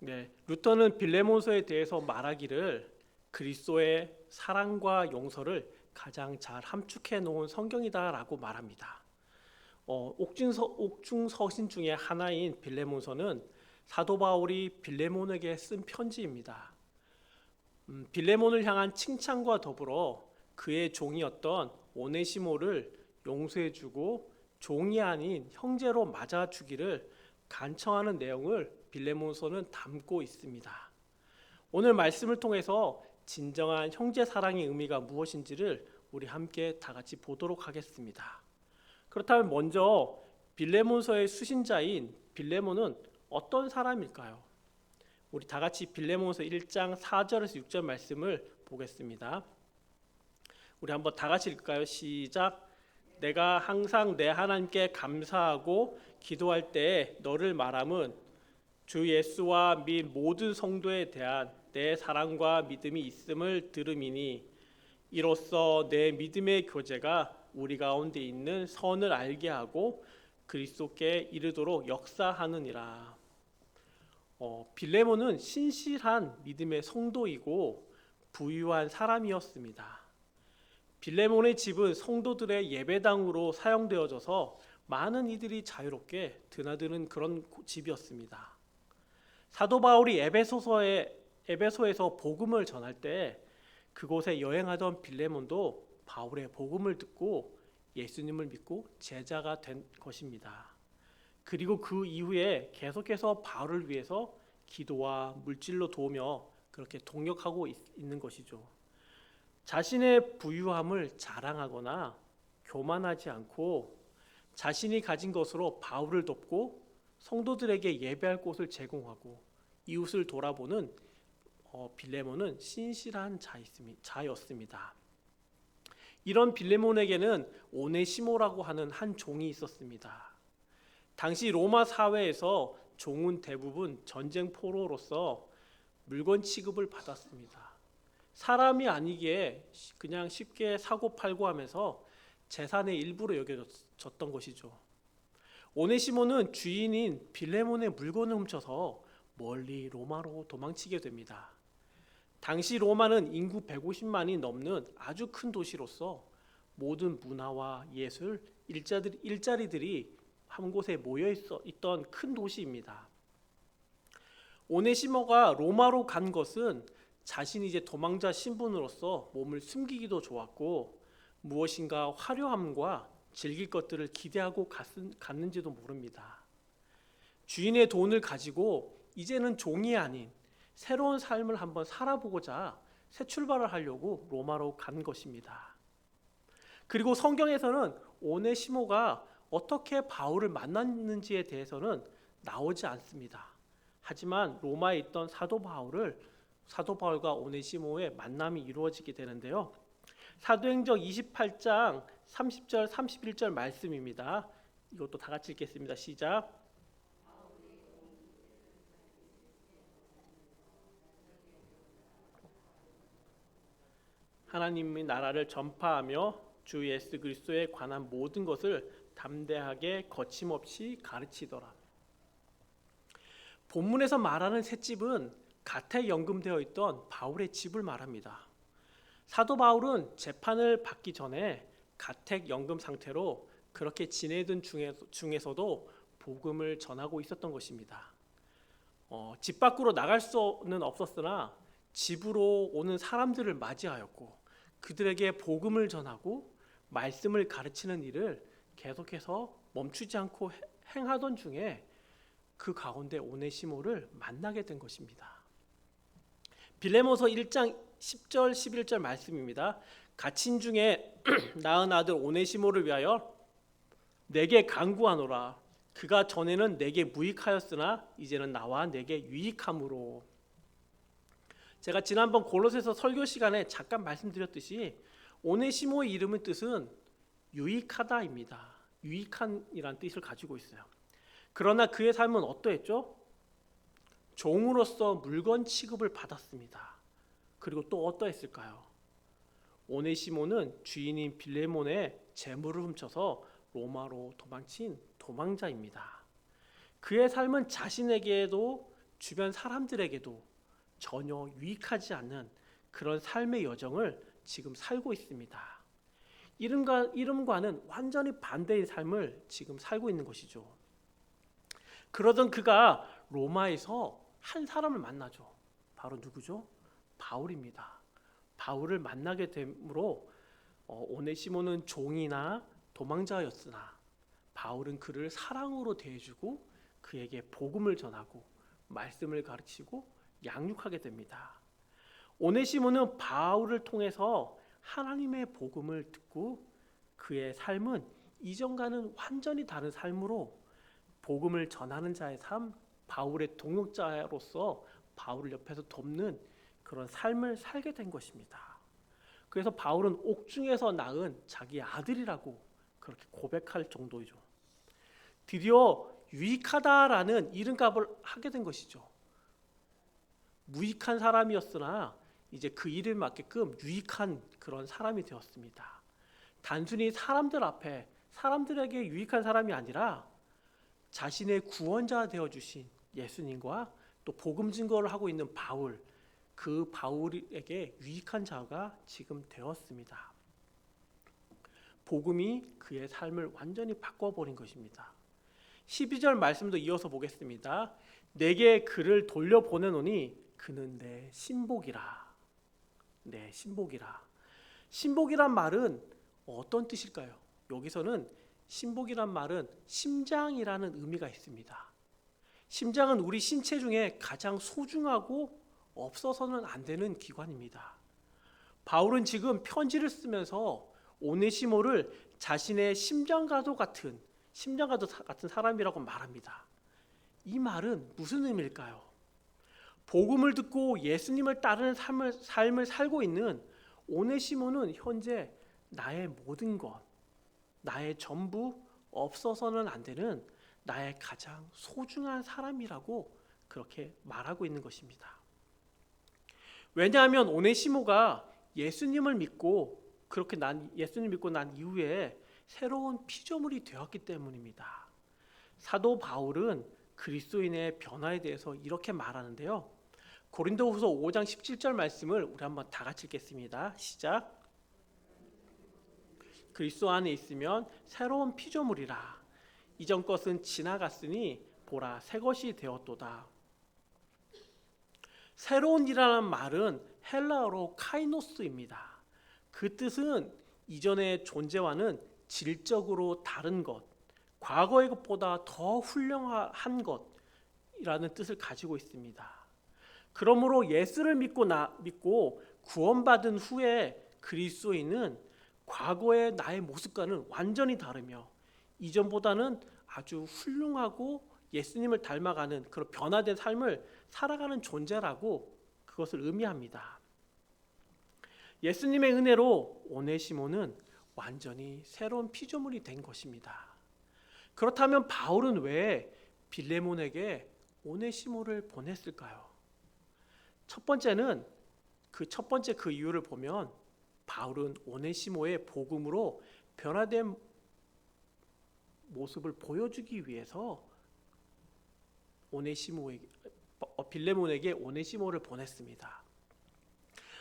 네, 루터는 빌레몬서에 대해서 말하기를 그리스도의 사랑과 용서를 가장 잘 함축해 놓은 성경이다라고 말합니다. 옥중서신 중에 하나인 빌레몬서는 사도 바울이 빌레몬에게 쓴 편지입니다. 빌레몬을 향한 칭찬과 더불어 그의 종이었던 오네시모를 용서해주고 종이 아닌 형제로 맞아주기를 간청하는 내용을 빌레몬서는 담고 있습니다. 오늘 말씀을 통해서 진정한 형제 사랑의 의미가 무엇인지를 우리 함께 다 같이 보도록 하겠습니다. 그렇다면 먼저 빌레몬서의 수신자인 빌레몬은 어떤 사람일까요? 우리 다 같이 빌레몬서 1장 4절에서 6절 말씀을 보겠습니다. 우리 한번 다 같이 읽을까요? 시작. 내가 항상 내 하나님께 감사하고 기도할 때에 너를 말함은 주 예수와 및 모든 성도에 대한 내 사랑과 믿음이 있음을 들음이니 이로써 내 믿음의 교제가 우리 가운데 있는 선을 알게 하고 그리스도께 이르도록 역사하느니라. 빌레몬은 신실한 믿음의 성도이고 부유한 사람이었습니다. 빌레몬의 집은 성도들의 예배당으로 사용되어져서 많은 이들이 자유롭게 드나드는 그런 집이었습니다. 사도 바울이 에베소에서 복음을 전할 때 그곳에 여행하던 빌레몬도 바울의 복음을 듣고 예수님을 믿고 제자가 된 것입니다. 그리고 그 이후에 계속해서 바울을 위해서 기도와 물질로 도우며 그렇게 동역하고 있는 것이죠. 자신의 부유함을 자랑하거나 교만하지 않고 자신이 가진 것으로 바울을 돕고 성도들에게 예배할 곳을 제공하고 이웃을 돌아보는 빌레몬은 신실한 자였습니다. 이런 빌레몬에게는 오네시모라고 하는 한 종이 있었습니다. 당시 로마 사회에서 종은 대부분 전쟁 포로로서 물건 취급을 받았습니다. 사람이 아니기에 그냥 쉽게 사고 팔고 하면서 재산의 일부로 여겨졌던 것이죠. 오네시모는 주인인 빌레몬의 물건을 훔쳐서 멀리 로마로 도망치게 됩니다. 당시 로마는 인구 150만이 넘는 아주 큰 도시로서 모든 문화와 예술, 일자리들이 한 곳에 모여 있던 큰 도시입니다. 오네시모가 로마로 간 것은 자신이 이제 도망자 신분으로서 몸을 숨기기도 좋았고 무엇인가 화려함과 즐길 것들을 기대하고 갔는지도 모릅니다. 주인의 돈을 가지고 이제는 종이 아닌 새로운 삶을 한번 살아보고자 새 출발을 하려고 로마로 간 것입니다. 그리고 성경에서는 오네시모가 어떻게 바울을 만났는지에 대해서는 나오지 않습니다. 하지만 로마에 있던 사도 바울과 오네시모의 만남이 이루어지게 되는데요. 사도행전 28장 30절 31절 말씀입니다. 이것도 다 같이 읽겠습니다. 시작. 하나님의 나라를 전파하며 주 예수 그리스도에 관한 모든 것을 담대하게 거침없이 가르치더라. 본문에서 말하는 셋집은 가택 연금되어 있던 바울의 집을 말합니다. 사도 바울은 재판을 받기 전에 가택 연금 상태로 그렇게 지내던 중에서도 복음을 전하고 있었던 것입니다. 집 밖으로 나갈 수는 없었으나 집으로 오는 사람들을 맞이하였고 그들에게 복음을 전하고 말씀을 가르치는 일을 계속해서 멈추지 않고 행하던 중에 그 가운데 오네시모를 만나게 된 것입니다. 빌레몬서 1장 10절 11절 말씀입니다. 갇힌 중에 낳은 아들 오네시모를 위하여 내게 간구하노라. 그가 전에는 내게 무익하였으나 이제는 나와 내게 유익함으로. 제가 지난번 골로새서 설교 시간에 잠깐 말씀드렸듯이 오네시모의 이름의 뜻은 유익하다입니다. 유익한이란 뜻을 가지고 있어요. 그러나 그의 삶은 어떠했죠? 종으로서 물건 취급을 받았습니다. 그리고 또 어떠했을까요? 오네시모는 주인인 빌레몬의 재물을 훔쳐서 로마로 도망친 도망자입니다. 그의 삶은 자신에게도 주변 사람들에게도 전혀 유익하지 않는 그런 삶의 여정을 지금 살고 있습니다. 이름과는 완전히 반대의 삶을 지금 살고 있는 것이죠. 그러던 그가 로마에서 한 사람을 만나죠. 바로 누구죠? 바울입니다. 바울을 만나게 되므로 오네시모는 종이나 도망자였으나 바울은 그를 사랑으로 대해주고 그에게 복음을 전하고 말씀을 가르치고 양육하게 됩니다. 오네시모는 바울을 통해서 하나님의 복음을 듣고 그의 삶은 이전과는 완전히 다른 삶으로 복음을 전하는 자의 삶, 바울의 동역자로서 바울을 옆에서 돕는 그런 삶을 살게 된 것입니다. 그래서 바울은 옥중에서 낳은 자기 아들이라고 그렇게 고백할 정도이죠. 드디어 유익하다라는 이름값을 하게 된 것이죠. 무익한 사람이었으나 이제 그 이름에 맞게끔 유익한 그런 사람이 되었습니다. 단순히 사람들 앞에 사람들에게 유익한 사람이 아니라 자신의 구원자 되어주신 예수님과 또 복음 증거를 하고 있는 바울, 그 바울에게 유익한 자가 지금 되었습니다. 복음이 그의 삶을 완전히 바꿔버린 것입니다. 12절 말씀도 이어서 보겠습니다. 내게 그를 돌려보내노니 그는 내 신복이라. 내 신복이라. 신복이란 말은 어떤 뜻일까요? 여기서는 신복이란 말은 심장이라는 의미가 있습니다. 심장은 우리 신체 중에 가장 소중하고 없어서는 안 되는 기관입니다. 바울은 지금 편지를 쓰면서 오네시모를 자신의 심장과도 같은 사람이라고 말합니다. 이 말은 무슨 의미일까요? 복음을 듣고 예수님을 따르는 삶을 살고 있는 오네시모는 현재 나의 모든 것, 나의 전부, 없어서는 안 되는 나의 가장 소중한 사람이라고 그렇게 말하고 있는 것입니다. 왜냐하면 오네시모가 예수님을 믿고 예수님 믿고 난 이후에 새로운 피조물이 되었기 때문입니다. 사도 바울은 그리스도인의 변화에 대해서 이렇게 말하는데요. 고린도후서 5장 17절 말씀을 우리 한번 다 같이 읽겠습니다. 시작. 그리스도 안에 있으면 새로운 피조물이라. 이전 것은 지나갔으니 보라 새 것이 되었도다. 새로운이라는 말은 헬라어로 카이노스입니다. 그 뜻은 이전의 존재와는 질적으로 다른 것, 과거의 것보다 더 훌륭한 것이라는 뜻을 가지고 있습니다. 그러므로 예수를 믿고 구원받은 후에 그리스도인은 과거의 나의 모습과는 완전히 다르며 이전보다는 아주 훌륭하고 예수님을 닮아가는 그런 변화된 삶을 살아가는 존재라고 그것을 의미합니다. 예수님의 은혜로 오네시모는 완전히 새로운 피조물이 된 것입니다. 그렇다면 바울은 왜 빌레몬에게 오네시모를 보냈을까요? 첫 번째는 그 이유를 보면 바울은 오네시모의 복음으로 변화된 모습을 보여주기 위해서 빌레몬에게 오네시모를 보냈습니다.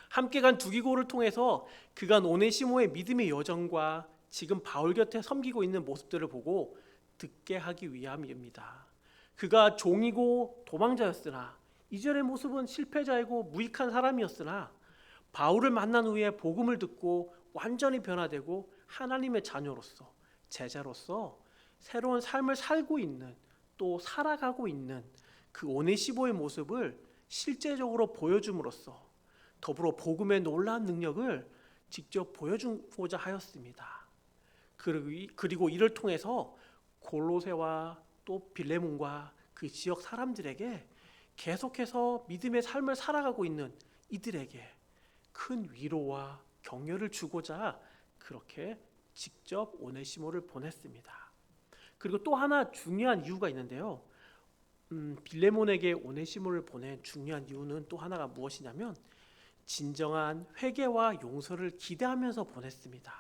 함께 간 두기고를 통해서 그간 오네시모의 믿음의 여정과 지금 바울 곁에 섬기고 있는 모습들을 보고 듣게 하기 위함입니다. 그가 종이고 도망자였으나 이전의 모습은 실패자이고 무익한 사람이었으나 바울을 만난 후에 복음을 듣고 완전히 변화되고 하나님의 자녀로서 제자로서 새로운 삶을 살고 있는 또 살아가고 있는 그 오네시모의 모습을 실제적으로 보여줌으로써 더불어 복음의 놀라운 능력을 직접 보여주고자 하였습니다. 그리고 이를 통해서 골로새와 또 빌레몬과 그 지역 사람들에게 계속해서 믿음의 삶을 살아가고 있는 이들에게 큰 위로와 격려를 주고자 그렇게 직접 오네시모를 보냈습니다. 그리고 또 하나 중요한 이유가 있는데요. 빌레몬에게 오네시모를 보낸 중요한 이유는 또 하나가 무엇이냐면 진정한 회개와 용서를 기대하면서 보냈습니다.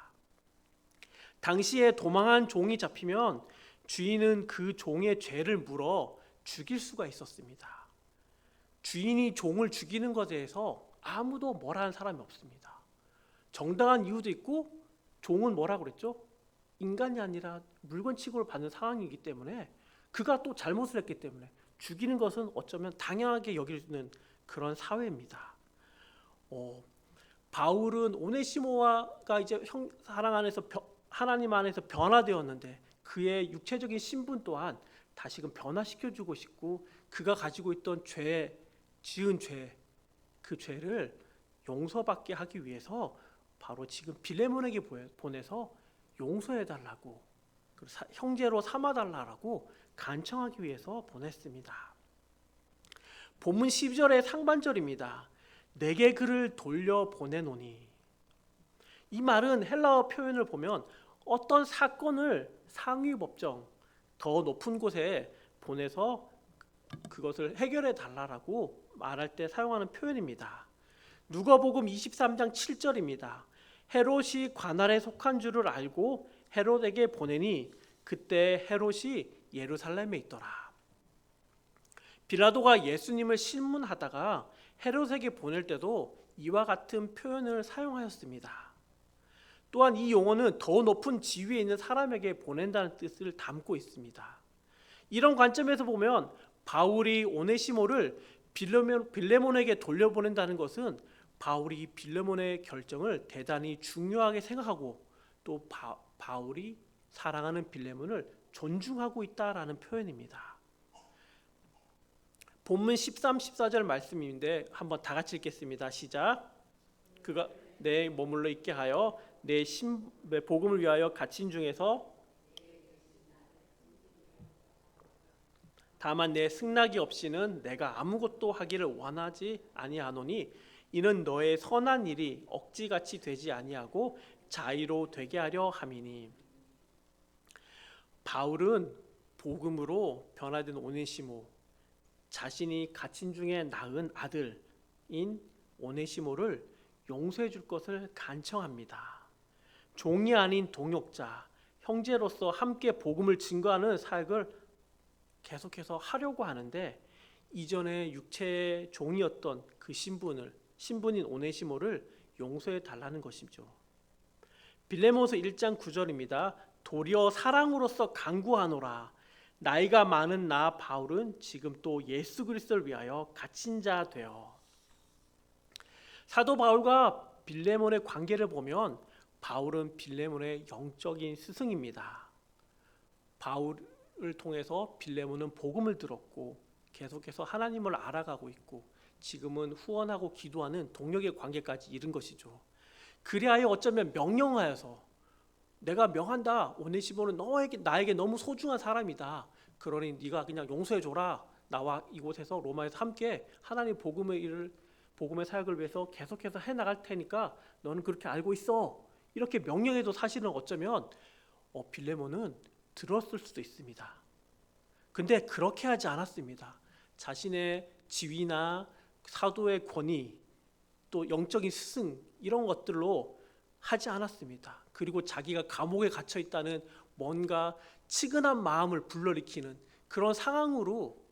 당시에 도망한 종이 잡히면 주인은 그 종의 죄를 물어 죽일 수가 있었습니다. 주인이 종을 죽이는 것에 대해서 아무도 뭐라 하는 사람이 없습니다. 정당한 이유도 있고 종은 뭐라고 그랬죠? 인간이 아니라 물건 취급을 받는 상황이기 때문에 그가 또 잘못을 했기 때문에 죽이는 것은 어쩌면 당연하게 여기는 그런 사회입니다. 바울은 오네시모가 이제 사랑 안에서 하나님 안에서 변화되었는데 그의 육체적인 신분 또한 다시금 변화시켜주고 싶고 그가 가지고 있던 지은 죄, 그 죄를 용서받게 하기 위해서 바로 지금 빌레몬에게 보내서 용서해달라고 형제로 삼아달라고 간청하기 위해서 보냈습니다. 본문 12절의 상반절입니다. 내게 그를 돌려보내노니. 이 말은 헬라어 표현을 보면 어떤 사건을 상위법정 더 높은 곳에 보내서 그것을 해결해 달라고 말할 때 사용하는 표현입니다. 누가복음 23장 7절입니다. 헤롯이 관할에 속한 줄을 알고 헤롯에게 보내니 그때 헤롯이 예루살렘에 있더라. 빌라도가 예수님을 신문하다가 헤롯에게 보낼 때도 이와 같은 표현을 사용하였습니다. 또한 이 용어는 더 높은 지위에 있는 사람에게 보낸다는 뜻을 담고 있습니다. 이런 관점에서 보면 바울이 오네시모를 빌레몬에게 돌려보낸다는 것은 바울이 빌레몬의 결정을 대단히 중요하게 생각하고 또 바울이 사랑하는 빌레몬을 존중하고 있다라는 표현입니다. 본문 13, 14절 말씀인데 한번 다 같이 읽겠습니다. 시작. 그가 내 머물러 있게 하여 내 복음을 위하여 갇힌 중에서 다만 내 승낙이 없이는 내가 아무것도 하기를 원하지 아니하노니 이는 너의 선한 일이 억지같이 되지 아니하고 자의로 되게 하려 함이니. 바울은 복음으로 변화된 오네시모, 자신이 갇힌 중에 낳은 아들인 오네시모를 용서해 줄 것을 간청합니다. 종이 아닌 동역자, 형제로서 함께 복음을 증거하는 사역을 계속해서 하려고 하는데 이전에 육체의 종이었던 그 신분인 오네시모를 용서해 달라는 것이죠. 빌레몬서 1장 9절입니다. 도리어 사랑으로서 간구하노라. 나이가 많은 나 바울은 지금 또 예수 그리스도를 위하여 갇힌 자 되어. 사도 바울과 빌레몬의 관계를 보면 바울은 빌레몬의 영적인 스승입니다. 바울을 통해서 빌레몬은 복음을 들었고 계속해서 하나님을 알아가고 있고 지금은 후원하고 기도하는 동력의 관계까지 이른 것이죠. 그리하여 어쩌면 명령하여서 내가 명한다. 오네시모는 나에게 너무 소중한 사람이다. 그러니 네가 그냥 용서해 줘라. 나와 이곳에서 로마에서 함께 하나님 복음의 사역을 위해서 계속해서 해 나갈 테니까 너는 그렇게 알고 있어. 이렇게 명령해도 사실은 어쩌면 빌레몬은 들었을 수도 있습니다. 근데 그렇게 하지 않았습니다. 자신의 지위나 사도의 권위 또 영적인 스승 이런 것들로 하지 않았습니다. 그리고 자기가 감옥에 갇혀 있다는 뭔가 치근한 마음을 불러일으키는 그런 상황으로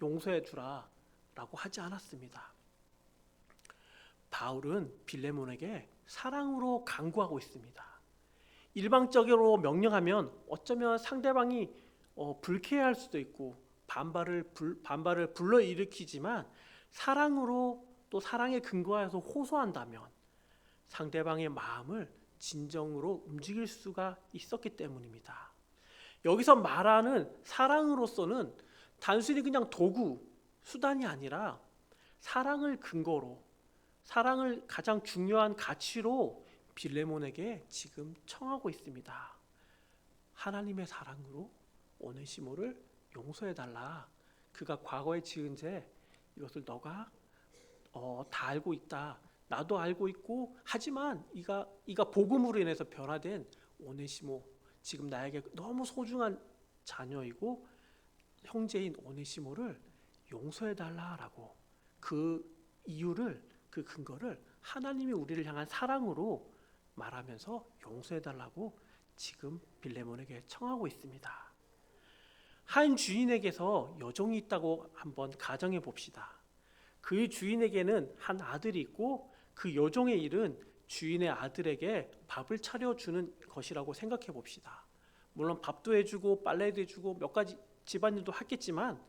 용서해 주라라고 하지 않았습니다. 바울은 빌레몬에게 사랑으로 간구하고 있습니다. 일방적으로 명령하면 어쩌면 상대방이 불쾌해할 수도 있고 반발을 불러일으키지만 사랑으로 또 사랑에 근거해서 호소한다면 상대방의 마음을 진정으로 움직일 수가 있었기 때문입니다. 여기서 말하는 사랑으로서는 단순히 그냥 도구, 수단이 아니라 사랑을 근거로 사랑을 가장 중요한 가치로 빌레몬에게 지금 청하고 있습니다. 하나님의 사랑으로 오네시모를 용서해달라. 그가 과거에 지은 죄 이것을 너가 다 알고 있다. 나도 알고 있고 하지만 이가 복음으로 인해서 변화된 오네시모 지금 나에게 너무 소중한 자녀이고 형제인 오네시모를 용서해달라라고 그 이유를 그 근거를 하나님이 우리를 향한 사랑으로 말하면서 용서해달라고 지금 빌레몬에게 청하고 있습니다. 한 주인에게서 여종이 있다고 한번 가정해 봅시다. 그의 주인에게는 한 아들이 있고 그 여종의 일은 주인의 아들에게 밥을 차려주는 것이라고 생각해 봅시다. 물론 밥도 해주고 빨래도 해주고 몇 가지 집안일도 하겠지만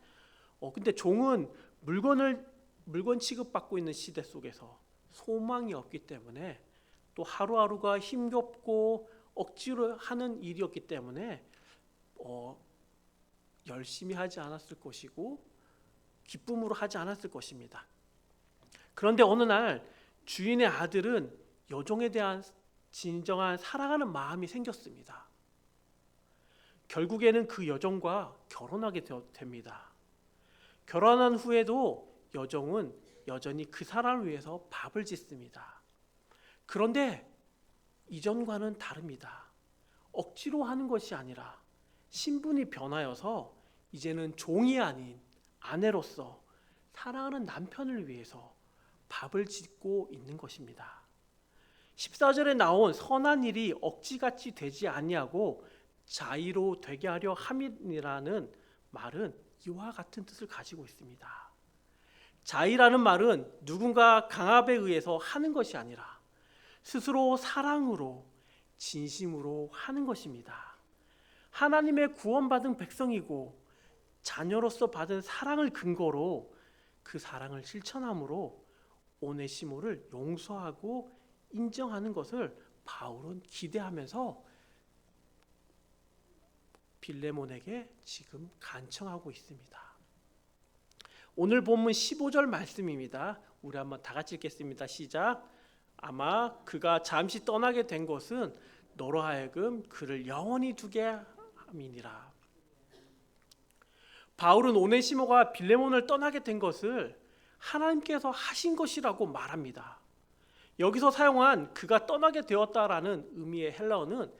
근데 종은 물건 취급받고 있는 시대 속에서 소망이 없기 때문에 또 하루하루가 힘겹고 억지로 하는 일이었기 때문에 열심히 하지 않았을 것이고 기쁨으로 하지 않았을 것입니다. 그런데 어느 날 주인의 아들은 여종에 대한 진정한 사랑하는 마음이 생겼습니다. 결국에는 그 여종과 결혼하게 됩니다. 결혼한 후에도 여종은 여전히 그 사람을 위해서 밥을 짓습니다. 그런데 이전과는 다릅니다. 억지로 하는 것이 아니라 신분이 변하여서 이제는 종이 아닌 아내로서 사랑하는 남편을 위해서 밥을 짓고 있는 것입니다. 14절에 나온 선한 일이 억지같이 되지 아니하고 자의로 되게 하려 함이라는 말은 이와 같은 뜻을 가지고 있습니다. 자의라는 말은 누군가 강압에 의해서 하는 것이 아니라 스스로 사랑으로 진심으로 하는 것입니다. 하나님의 구원받은 백성이고 자녀로서 받은 사랑을 근거로 그 사랑을 실천함으로 오네시모를 용서하고 인정하는 것을 바울은 기대하면서 빌레몬에게 지금 간청하고 있습니다. 오늘 본문 15절 말씀입니다. 우리 한번 다 같이 읽겠습니다. 시작. 아마 그가 잠시 떠나게 된 것은 너로 하여금 그를 영원히 두게 함이니라. 바울은 오네시모가 빌레몬을 떠나게 된 것을 하나님께서 하신 것이라고 말합니다. 여기서 사용한 그가 떠나게 되었다라는 의미의 헬라어는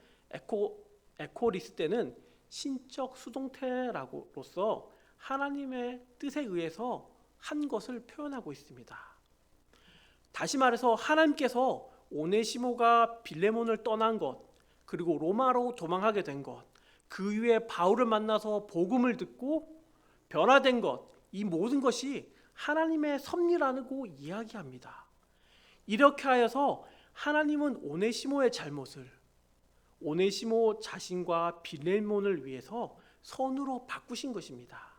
에코리스테는 신적 수동태로서 하나님의 뜻에 의해서 한 것을 표현하고 있습니다. 다시 말해서 하나님께서 오네시모가 빌레몬을 떠난 것, 그리고 로마로 도망하게 된 것, 그 이후에 바울을 만나서 복음을 듣고 변화된 것, 이 모든 것이 하나님의 섭리라고 이야기합니다. 이렇게 하여서 하나님은 오네시모의 잘못을 오네시모 자신과 빌레몬을 위해서 선으로 바꾸신 것입니다.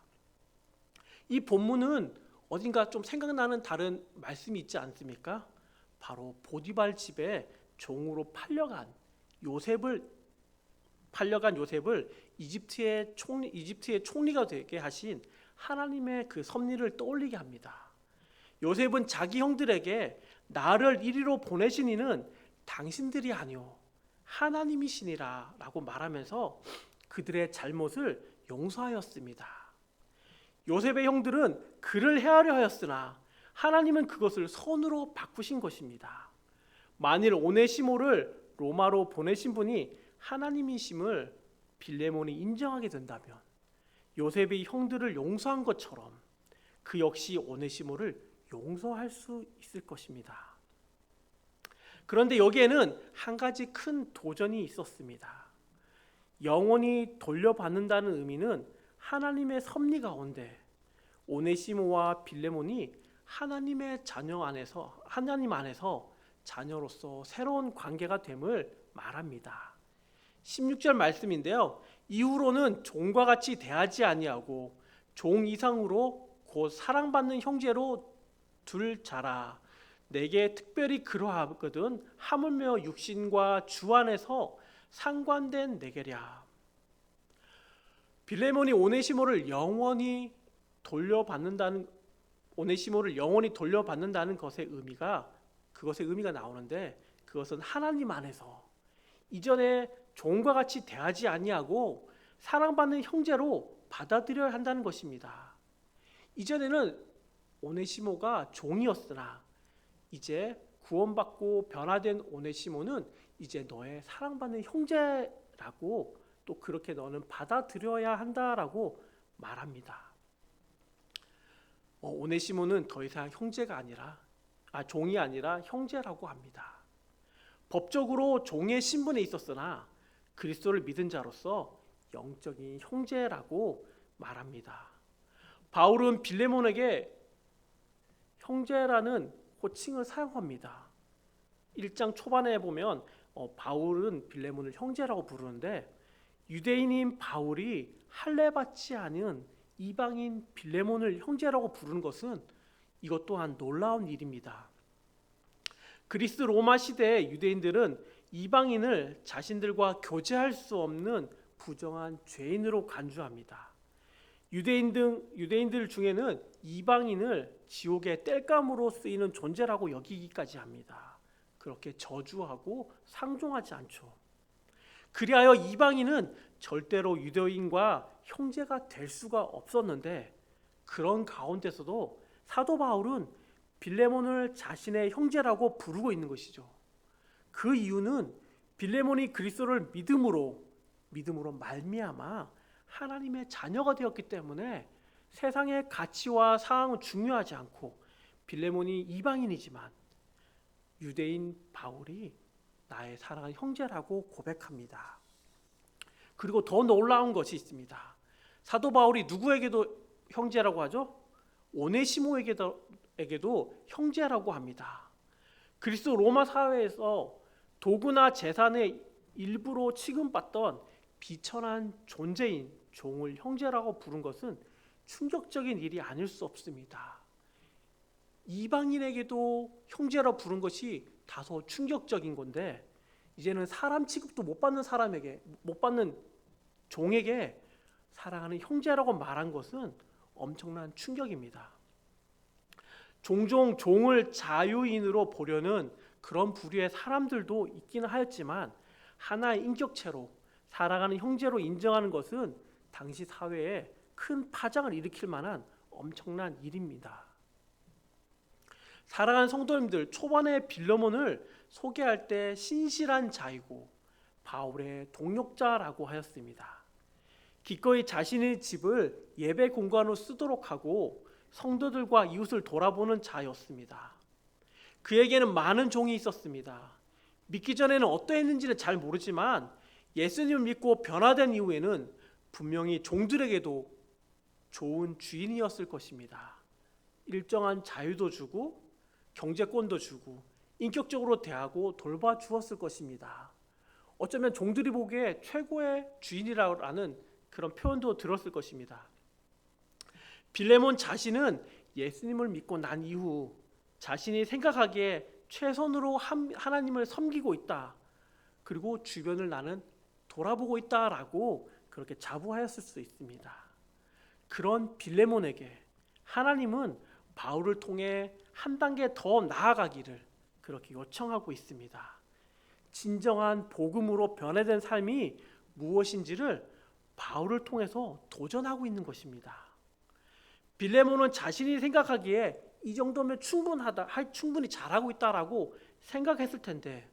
이 본문은 어딘가 좀 생각나는 다른 말씀이 있지 않습니까? 바로 보디발 집에 종으로 팔려간 요셉을 이집트의 총리가 되게 하신 하나님의 그 섭리를 떠올리게 합니다. 요셉은 자기 형들에게 나를 이리로 보내신 이는 당신들이 아니오 하나님이시니라 라고 말하면서 그들의 잘못을 용서하였습니다. 요셉의 형들은 그를 해하려 하였으나 하나님은 그것을 선으로 바꾸신 것입니다. 만일 오네시모를 로마로 보내신 분이 하나님이심을 빌레몬이 인정하게 된다면 요셉이 형들을 용서한 것처럼 그 역시 오네시모를 용서할 수 있을 것입니다. 그런데 여기에는 한 가지 큰 도전이 있었습니다. 영원히 돌려받는다는 의미는 하나님의 섭리 가운데 오네시모와 빌레몬이 하나님 안에서 자녀로서 새로운 관계가 됨을 말합니다. 16절 말씀인데요. 이후로는 종과 같이 대하지 아니하고 종 이상으로 곧 사랑받는 형제로 둘 자라. 내게 특별히 그러하거든 하물며 육신과 주 안에서 상관된 내게랴. 빌레몬이 오네시모를 영원히 돌려받는다는 것의 의미가 나오는데 그것은 하나님 안에서 이전에 종과 같이 대하지 아니하고 사랑받는 형제로 받아들여야 한다는 것입니다. 이전에는 오네시모가 종이었으나 이제 구원받고 변화된 오네시모는 이제 너의 사랑받는 형제라고 또 그렇게 너는 받아들여야 한다라고 말합니다. 오네시모는 더 이상 종이 아니라 형제라고 합니다. 법적으로 종의 신분에 있었으나 그리스도를 믿은 자로서 영적인 형제라고 말합니다. 바울은 빌레몬에게 형제라는 호칭을 사용합니다. 1장 초반에 보면 바울은 빌레몬을 형제라고 부르는데 유대인인 바울이 할례받지 않은 이방인 빌레몬을 형제라고 부르는 것은 이것 또한 놀라운 일입니다. 그리스 로마 시대의 유대인들은 이방인을 자신들과 교제할 수 없는 부정한 죄인으로 간주합니다. 유대인들 중에는 이방인을 지옥의 땔감으로 쓰이는 존재라고 여기기까지 합니다. 그렇게 저주하고 상종하지 않죠. 그리하여 이방인은 절대로 유대인과 형제가 될 수가 없었는데 그런 가운데서도 사도 바울은 빌레몬을 자신의 형제라고 부르고 있는 것이죠. 그 이유는 빌레몬이 그리스도를 믿음으로 말미암아 하나님의 자녀가 되었기 때문에 세상의 가치와 상황은 중요하지 않고 빌레몬이 이방인이지만 유대인 바울이 나의 사랑하는 형제라고 고백합니다. 그리고 더 놀라운 것이 있습니다. 사도 바울이 누구에게도 형제라고 하죠? 오네시모에게도 형제라고 합니다. 그리스도 로마 사회에서 도구나 재산의 일부로 취급받던 비천한 존재인 종을 형제라고 부른 것은 충격적인 일이 아닐 수 없습니다. 이방인에게도 형제라 부른 것이 다소 충격적인 건데 이제는 사람 취급도 못 받는 종에게 사랑하는 형제라고 말한 것은 엄청난 충격입니다. 종종 종을 자유인으로 보려는 그런 부류의 사람들도 있기는 하였지만 하나의 인격체로 살아가는 형제로 인정하는 것은 당시 사회에 큰 파장을 일으킬 만한 엄청난 일입니다. 사랑하는 성도님들, 초반에 빌레몬을 소개할 때 신실한 자이고 바울의 동역자라고 하였습니다. 기꺼이 자신의 집을 예배 공간으로 쓰도록 하고 성도들과 이웃을 돌아보는 자였습니다. 그에게는 많은 종이 있었습니다. 믿기 전에는 어떠했는지는 잘 모르지만 예수님을 믿고 변화된 이후에는 분명히 종들에게도 좋은 주인이었을 것입니다. 일정한 자유도 주고 경제권도 주고 인격적으로 대하고 돌봐주었을 것입니다. 어쩌면 종들이 보기에 최고의 주인이라는 그런 표현도 들었을 것입니다. 빌레몬 자신은 예수님을 믿고 난 이후 자신이 생각하기에 최선으로 하나님을 섬기고 있다. 그리고 주변을 나는 돌아보고 있다라고 그렇게 자부하였을 수 있습니다. 그런 빌레몬에게 하나님은 바울을 통해 한 단계 더 나아가기를 그렇게 요청하고 있습니다. 진정한 복음으로 변화된 삶이 무엇인지를 바울을 통해서 도전하고 있는 것입니다. 빌레몬은 자신이 생각하기에 이 정도면 충분히 잘하고 있다라고 생각했을 텐데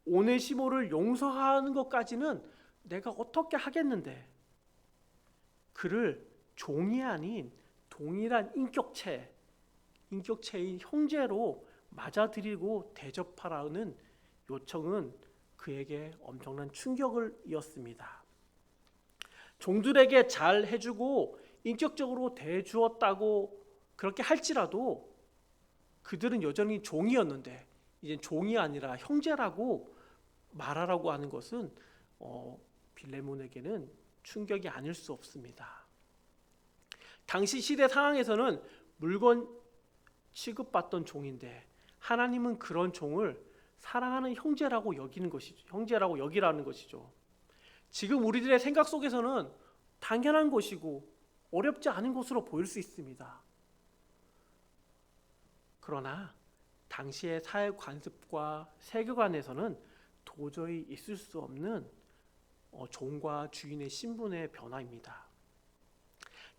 오네시모를 용서하는 것까지는 내가 어떻게 하겠는데 그를 종이 아닌 동일한 인격체인 형제로 맞아들이고 대접하라는 요청은 그에게 엄청난 충격을 이었습니다. 종들에게 잘 해주고 인격적으로 대주었다고 그렇게 할지라도 그들은 여전히 종이었는데 이제 종이 아니라 형제라고 말하라고 하는 것은 빌레몬에게는 충격이 아닐 수 없습니다. 당시 시대 상황에서는 물건 취급받던 종인데 하나님은 그런 종을 사랑하는 형제라고 여기라는 것이죠. 지금 우리들의 생각 속에서는 당연한 것이고 어렵지 않은 것으로 보일 수 있습니다. 그러나 당시의 사회 관습과 세계관에서는 도저히 있을 수 없는 종과 주인의 신분의 변화입니다.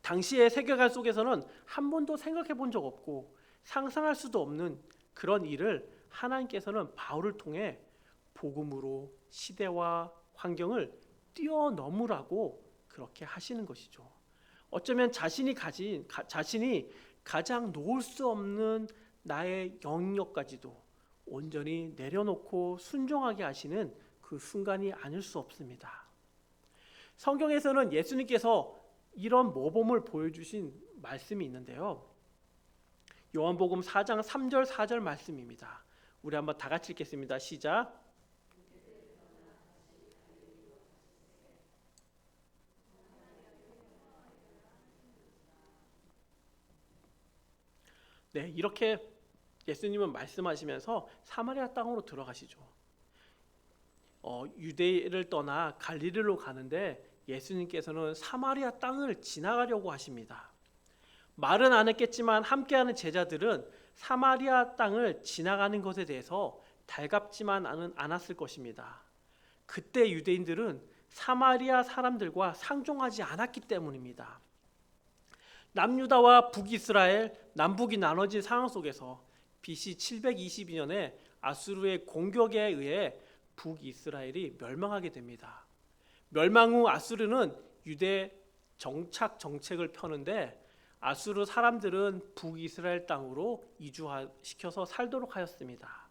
당시의 세계관 속에서는 한 번도 생각해 본 적 없고 상상할 수도 없는 그런 일을 하나님께서는 바울을 통해 복음으로 시대와 환경을 뛰어넘으라고 그렇게 하시는 것이죠. 어쩌면 자신이 가장 놓을 수 없는 나의 영역까지도 온전히 내려놓고 순종하게 하시는 그 순간이 아닐 수 없습니다. 성경에서는 예수님께서 이런 모범을 보여주신 말씀이 있는데요. 요한복음 4장 3절 4절 말씀입니다. 우리 한번 다 같이 읽겠습니다. 시작. 네, 이렇게 예수님은 말씀하시면서 사마리아 땅으로 들어가시죠. 유대를 떠나 갈릴리로 가는데 예수님께서는 사마리아 땅을 지나가려고 하십니다. 말은 안 했겠지만 함께하는 제자들은 사마리아 땅을 지나가는 것에 대해서 달갑지만 않았을 것입니다. 그때 유대인들은 사마리아 사람들과 상종하지 않았기 때문입니다. 남유다와 북이스라엘, 남북이 나눠진 상황 속에서 BC 722년에 아수르의 공격에 의해 북이스라엘이 멸망하게 됩니다. 멸망 후 아수르는 유대 정착 정책을 펴는데 아수르 사람들은 북이스라엘 땅으로 이주시켜서 살도록 하였습니다.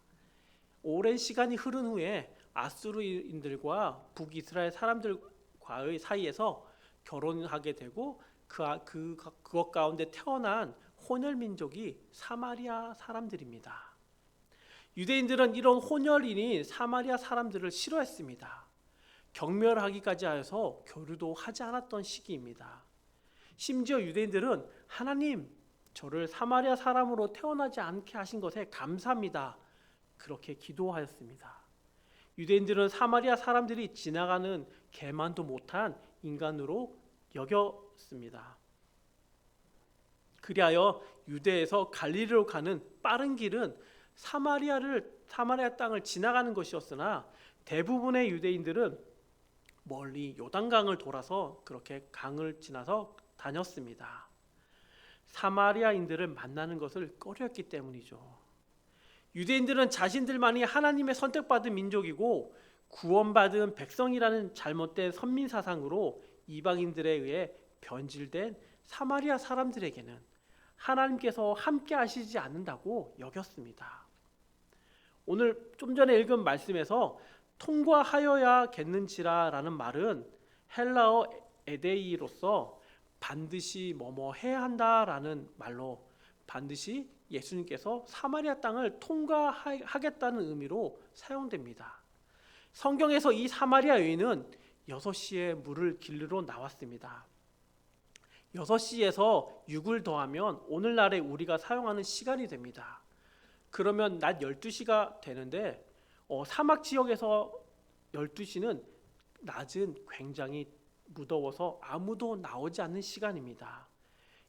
오랜 시간이 흐른 후에 아수르인들과 북이스라엘 사람들과의 사이에서 결혼하게 되고 그것 가운데 태어난 혼혈 민족이 사마리아 사람들입니다. 유대인들은 이런 혼혈인인 사마리아 사람들을 싫어했습니다. 경멸하기까지 하여서 교류도 하지 않았던 시기입니다. 심지어 유대인들은 하나님, 저를 사마리아 사람으로 태어나지 않게 하신 것에 감사합니다. 그렇게 기도하였습니다. 유대인들은 사마리아 사람들이 지나가는 개만도 못한 인간으로 여겼습니다. 그리하여 유대에서 갈릴리로 가는 빠른 길은 사마리아 땅을 지나가는 것이었으나 대부분의 유대인들은 멀리 요단강을 돌아서 그렇게 강을 지나서 다녔습니다. 사마리아인들을 만나는 것을 꺼려했기 때문이죠. 유대인들은 자신들만이 하나님의 선택받은 민족이고 구원받은 백성이라는 잘못된 선민 사상으로 이방인들에 의해 변질된 사마리아 사람들에게는 하나님께서 함께 하시지 않는다고 여겼습니다. 오늘 좀 전에 읽은 말씀에서 통과하여야겠는지라라는 말은 헬라어 에데이로서 반드시 뭐뭐 해야 한다라는 말로 반드시 예수님께서 사마리아 땅을 통과하겠다는 의미로 사용됩니다. 성경에서 이 사마리아 여인은 6시에 물을 길르러 나왔습니다. 6시에서 6을 더하면 오늘날에 우리가 사용하는 시간이 됩니다. 그러면 낮 12시가 되는데 사막 지역에서 12시는 낮은 굉장히 무더워서 아무도 나오지 않는 시간입니다.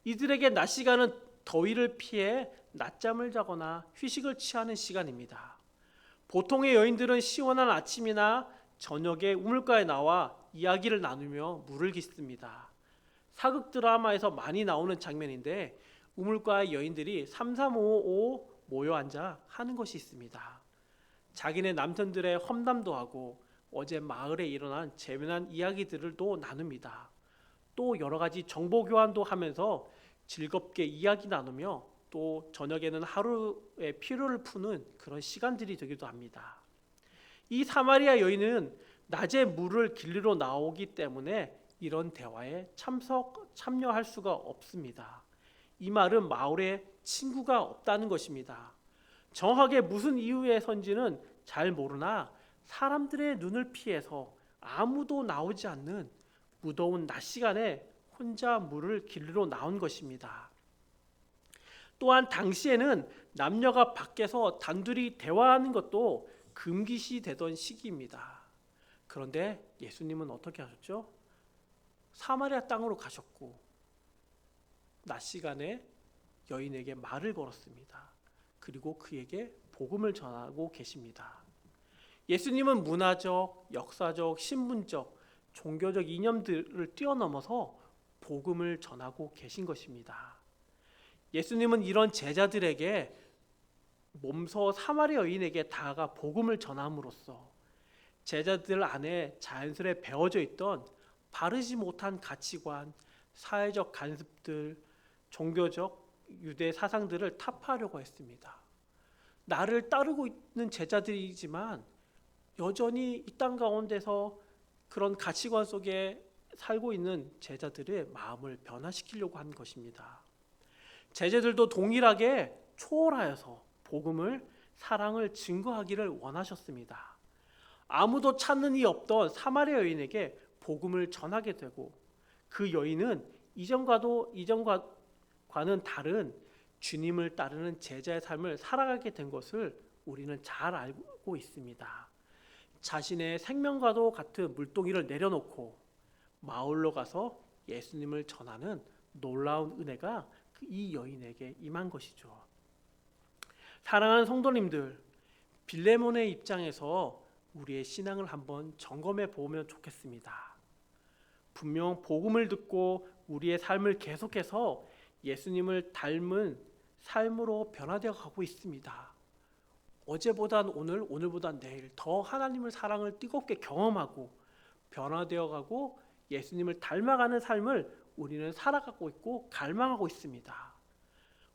이들에게 낮 시간은 더위를 피해 낮잠을 자거나 휴식을 취하는 시간입니다. 보통의 여인들은 시원한 아침이나 저녁에 우물가에 나와 이야기를 나누며 물을 깃습니다. 사극 드라마에서 많이 나오는 장면인데 우물가의 여인들이 3-3-5 모여 앉아 하는 것이 있습니다. 자기네 남편들의 험담도 하고 어제 마을에 일어난 재미난 이야기들도 나눕니다. 또 여러 가지 정보 교환도 하면서 즐겁게 이야기 나누며 또 저녁에는 하루의 피로를 푸는 그런 시간들이 되기도 합니다. 이 사마리아 여인은 낮에 물을 길르러 나오기 때문에 이런 대화에 참여할 수가 없습니다. 이 말은 마을에 친구가 없다는 것입니다. 정확하게 무슨 이유에선지는 잘 모르나 사람들의 눈을 피해서 아무도 나오지 않는 무더운 낮 시간에 혼자 물을 길르러 나온 것입니다. 또한 당시에는 남녀가 밖에서 단둘이 대화하는 것도 금기시 되던 시기입니다. 그런데 예수님은 어떻게 하셨죠? 사마리아 땅으로 가셨고 낮 시간에 여인에게 말을 걸었습니다. 그리고 그에게 복음을 전하고 계십니다. 예수님은 문화적, 역사적, 신분적, 종교적 이념들을 뛰어넘어서 복음을 전하고 계신 것입니다. 예수님은 이런 제자들에게 몸소 사마리아 여인에게 다가가 복음을 전함으로써 제자들 안에 자연스레 배어져 있던 바르지 못한 가치관, 사회적 간습들, 종교적 유대 사상들을 타파하려고 했습니다. 나를 따르고 있는 제자들이지만 여전히 이 땅 가운데서 그런 가치관 속에 살고 있는 제자들의 마음을 변화시키려고 한 것입니다. 제자들도 동일하게 초월하여서 복음을, 사랑을 증거하기를 원하셨습니다. 아무도 찾는 이 없던 사마리아 여인에게 복음을 전하게 되고, 그 여인은 이전과는 다른 주님을 따르는 제자의 삶을 살아가게 된 것을 우리는 잘 알고 있습니다. 자신의 생명과도 같은 물동이를 내려놓고 마을로 가서 예수님을 전하는 놀라운 은혜가 이 여인에게 임한 것이죠. 사랑하는 성도님들, 빌레몬의 입장에서 우리의 신앙을 한번 점검해 보면 좋겠습니다. 분명 복음을 듣고 우리의 삶을 계속해서 예수님을 닮은 삶으로 변화되어 가고 있습니다. 어제보단 오늘, 오늘보단 내일 더 하나님의 사랑을 뜨겁게 경험하고 변화되어 가고 예수님을 닮아가는 삶을 우리는 살아가고 있고 갈망하고 있습니다.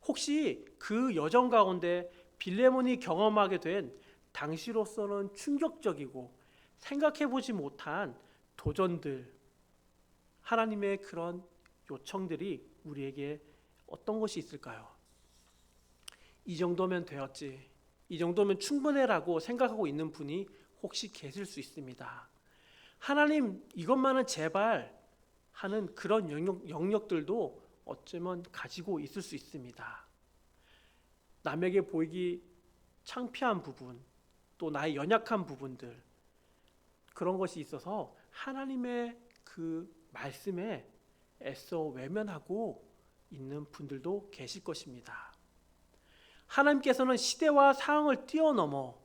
혹시 그 여정 가운데 빌레몬이 경험하게 된 당시로서는 충격적이고 생각해보지 못한 도전들, 하나님의 그런 요청들이 우리에게 어떤 것이 있을까요? 이 정도면 되었지, 이 정도면 충분해라고 생각하고 있는 분이 혹시 계실 수 있습니다. 하나님, 이것만은 제발 하는 그런 영역들도 어쩌면 가지고 있을 수 있습니다. 남에게 보이기 창피한 부분, 또 나의 연약한 부분들, 그런 것이 있어서 하나님의 그 말씀에 애써 외면하고 있는 분들도 계실 것입니다. 하나님께서는 시대와 상황을 뛰어넘어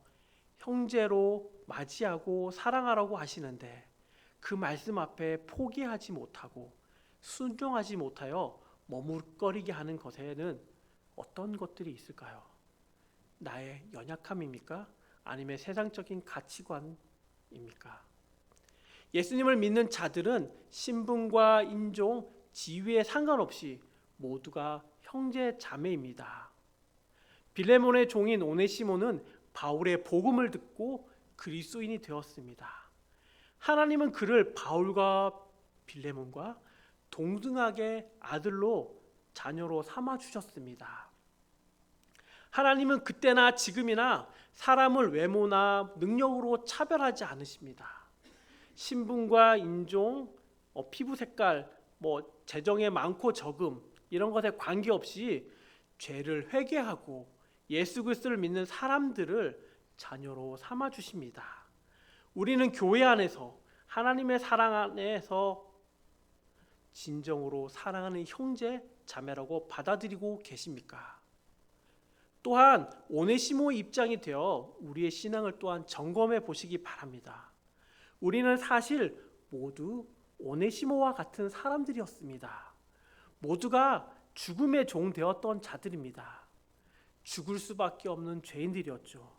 형제로 맞이하고 사랑하라고 하시는데, 그 말씀 앞에 포기하지 못하고 순종하지 못하여 머뭇거리게 하는 것에는 어떤 것들이 있을까요? 나의 연약함입니까? 아니면 세상적인 가치관입니까? 예수님을 믿는 자들은 신분과 인종, 지위에 상관없이 모두가 형제 자매입니다. 빌레몬의 종인 오네시모는 바울의 복음을 듣고 그리스도인이 되었습니다. 하나님은 그를 바울과 빌레몬과 동등하게 아들로, 자녀로 삼아 주셨습니다. 하나님은 그때나 지금이나 사람을 외모나 능력으로 차별하지 않으십니다. 신분과 인종, 피부 색깔, 재정의 많고 적음, 이런 것에 관계없이 죄를 회개하고 예수 그리스도를 믿는 사람들을 자녀로 삼아 주십니다. 우리는 교회 안에서, 하나님의 사랑 안에서 진정으로 사랑하는 형제 자매라고 받아들이고 계십니까? 또한 오네시모의 입장이 되어 우리의 신앙을 또한 점검해 보시기 바랍니다. 우리는 사실 모두 오네시모와 같은 사람들이었습니다. 모두가 죽음의 종 되었던 자들입니다. 죽을 수밖에 없는 죄인들이었죠.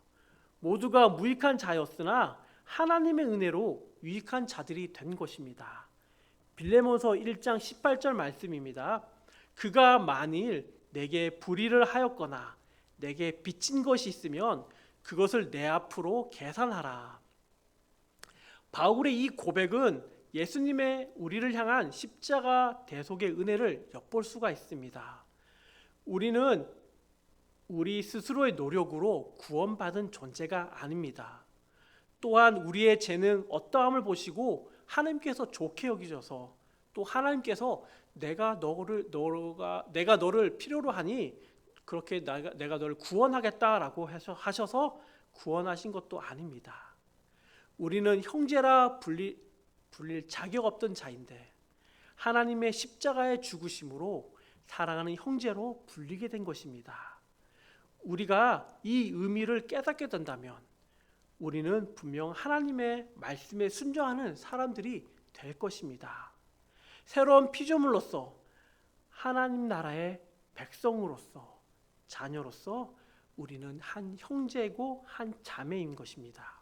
모두가 무익한 자였으나 하나님의 은혜로 유익한 자들이 된 것입니다. 빌레몬서 1장 18절 말씀입니다. 그가 만일 내게 불의를 하였거나 내게 빚진 것이 있으면 그것을 내 앞으로 계산하라. 바울의 이 고백은 예수님의 우리를 향한 십자가 대속의 은혜를 엿볼 수가 있습니다. 우리는 우리 스스로의 노력으로 구원받은 존재가 아닙니다. 또한 우리의 죄는 어떠함을 보시고 하나님께서 좋게 여기셔서, 또 하나님께서 내가 너를 필요로 하니 그렇게 내가 너를 구원하겠다라고 하셔서 구원하신 것도 아닙니다. 우리는 형제라 불릴 자격 없던 자인데 하나님의 십자가의 죽으심으로 사랑하는 형제로 불리게 된 것입니다. 우리가 이 의미를 깨닫게 된다면 우리는 분명 하나님의 말씀에 순종하는 사람들이 될 것입니다. 새로운 피조물로서, 하나님 나라의 백성으로서, 자녀로서 우리는 한 형제고 한 자매인 것입니다.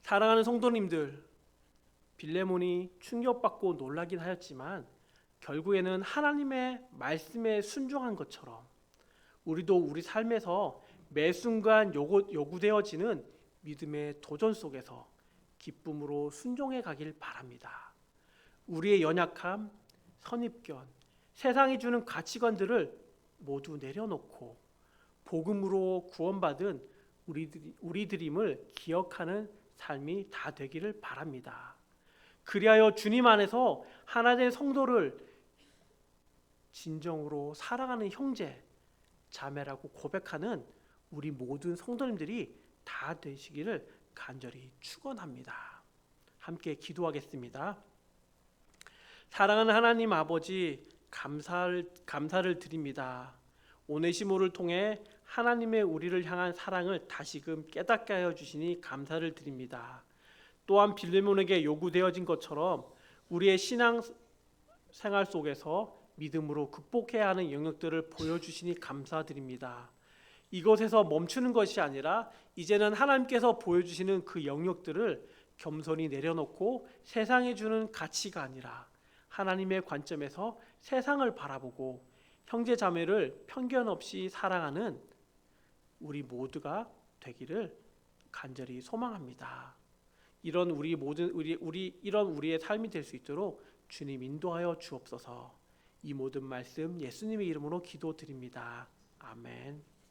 사랑하는 성도님들, 빌레몬이 충격받고 놀라긴 하였지만 결국에는 하나님의 말씀에 순종한 것처럼 우리도 우리 삶에서 매 순간 요구되어지는 믿음의 도전 속에서 기쁨으로 순종해 가길 바랍니다. 우리의 연약함, 선입견, 세상이 주는 가치관들을 모두 내려놓고 복음으로 구원받은 우리들임을 기억하는 삶이 다 되기를 바랍니다. 그리하여 주님 안에서 하나된 성도를 진정으로 사랑하는 형제, 자매라고 고백하는 우리 모든 성도님들이 다 되시기를 간절히 축원합니다. 함께 기도하겠습니다. 사랑하는 하나님 아버지, 감사를 드립니다. 오네시모를 통해 하나님의 우리를 향한 사랑을 다시금 깨닫게 하여 주시니 감사를 드립니다. 또한 빌레몬에게 요구되어진 것처럼 우리의 신앙 생활 속에서 믿음으로 극복해야 하는 영역들을 보여주시니 감사드립니다. 이것에서 멈추는 것이 아니라 이제는 하나님께서 보여주시는 그 영역들을 겸손히 내려놓고 세상이 주는 가치가 아니라 하나님의 관점에서 세상을 바라보고 형제 자매를 편견 없이 사랑하는 우리 모두가 되기를 간절히 소망합니다. 이런 우리의 삶이 될 수 있도록 주님 인도하여 주옵소서. 이 모든 말씀 예수님의 이름으로 기도드립니다. 아멘.